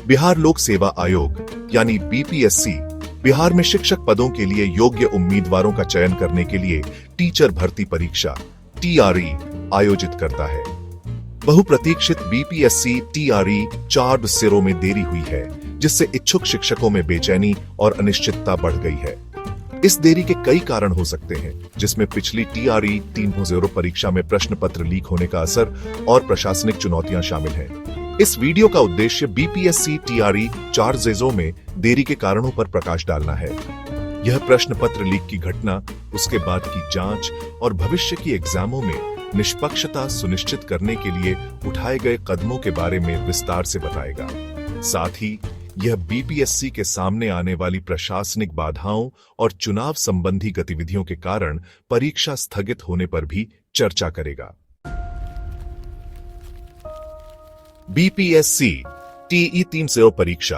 बिहार लोक सेवा आयोग यानी बीपीएससी बिहार में शिक्षक पदों के लिए योग्य उम्मीदवारों का चयन करने के लिए टीचर भर्ती परीक्षा टीआरई आयोजित करता है। बहुप्रतीक्षित बीपीएससी टीआरई 4 सिरों में देरी हुई है, जिससे इच्छुक शिक्षकों में बेचैनी और अनिश्चितता बढ़ गई है। इस देरी के कई कारण हो सकते हैं, जिसमें पिछली टीआरई 3.0 परीक्षा में प्रश्न पत्र लीक होने का असर और प्रशासनिक चुनौतियां शामिल हैं। इस वीडियो का उद्देश्य बीपीएससी टीआरई 4.0 में देरी के कारणों पर प्रकाश डालना है। यह प्रश्न पत्र लीक की घटना, उसके बाद की जांच और भविष्य की एग्जामों में निष्पक्षता सुनिश्चित करने के लिए उठाए गए कदमों के बारे में विस्तार से बताएगा। साथ ही यह बीपीएससी के सामने आने वाली प्रशासनिक बाधाओं और चुनाव संबंधी गतिविधियों के कारण परीक्षा स्थगित होने पर भी चर्चा करेगा। बीपीएससी टीई 3.0 परीक्षा,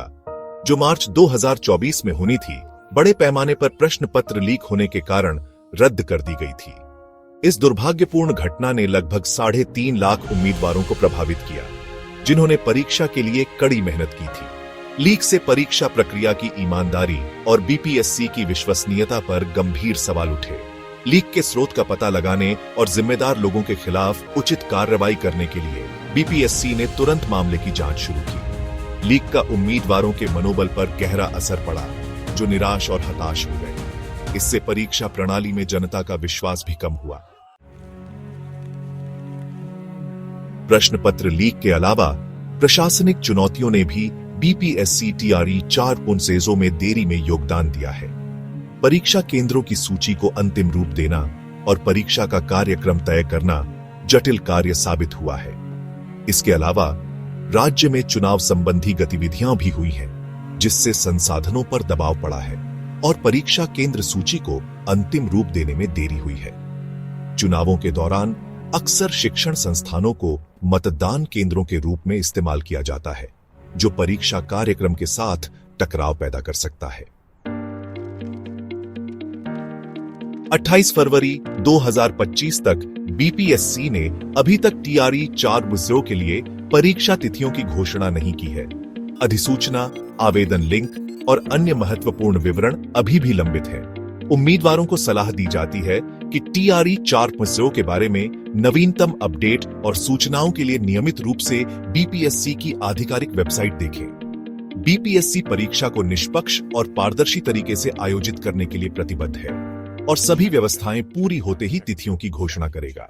जो मार्च 2024 में होनी थी, बड़े पैमाने पर प्रश्न पत्र लीक होने के कारण रद्द कर दी गई थी। इस दुर्भाग्यपूर्ण घटना ने लगभग 3.5 लाख उम्मीदवारों को प्रभावित किया, जिन्होंने परीक्षा के लिए कड़ी मेहनत की थी। लीक से परीक्षा प्रक्रिया की ईमानदारी और बीपीएससी की विश्वसनीयता पर गंभीर सवाल उठे। लीक के स्रोत का पता लगाने और जिम्मेदार लोगों के खिलाफ उचित कार्रवाई करने के लिए बीपीएससी ने तुरंत मामले की जांच शुरू की। लीक का उम्मीदवारों के मनोबल पर गहरा असर पड़ा, जो निराश और हताश हो गए। इससे परीक्षा प्रणाली में जनता का विश्वास भी कम हुआ। प्रश्न पत्र लीक के अलावा प्रशासनिक चुनौतियों ने भी बीपीएससी टीआरई 4.0 में देरी में योगदान दिया है। परीक्षा केंद्रों की सूची को अंतिम रूप देना और परीक्षा का कार्यक्रम तय करना जटिल कार्य साबित हुआ है। इसके अलावा राज्य में चुनाव संबंधी गतिविधियां भी हुई हैं, जिससे संसाधनों पर दबाव पड़ा है और परीक्षा केंद्र सूची को अंतिम रूप देने में देरी हुई है। चुनावों के दौरान अक्सर शिक्षण संस्थानों को मतदान केंद्रों के रूप में इस्तेमाल किया जाता है, जो परीक्षा कार्यक्रम के साथ टकराव पैदा कर सकता है। 28 फरवरी 2025 तक बीपीएससी ने अभी तक टीआरई 4.0 के लिए परीक्षा तिथियों की घोषणा नहीं की है। अधिसूचना, आवेदन लिंक और अन्य महत्वपूर्ण विवरण अभी भी लंबित हैं। उम्मीदवारों को सलाह दी जाती है कि टीआरई 4.0 के बारे में नवीनतम अपडेट और सूचनाओं के लिए नियमित रूप से बीपीएससी की आधिकारिक वेबसाइट देखें। बीपीएससी परीक्षा को निष्पक्ष और पारदर्शी तरीके से आयोजित करने के लिए प्रतिबद्ध है और सभी व्यवस्थाएं पूरी होते ही तिथियों की घोषणा करेगा।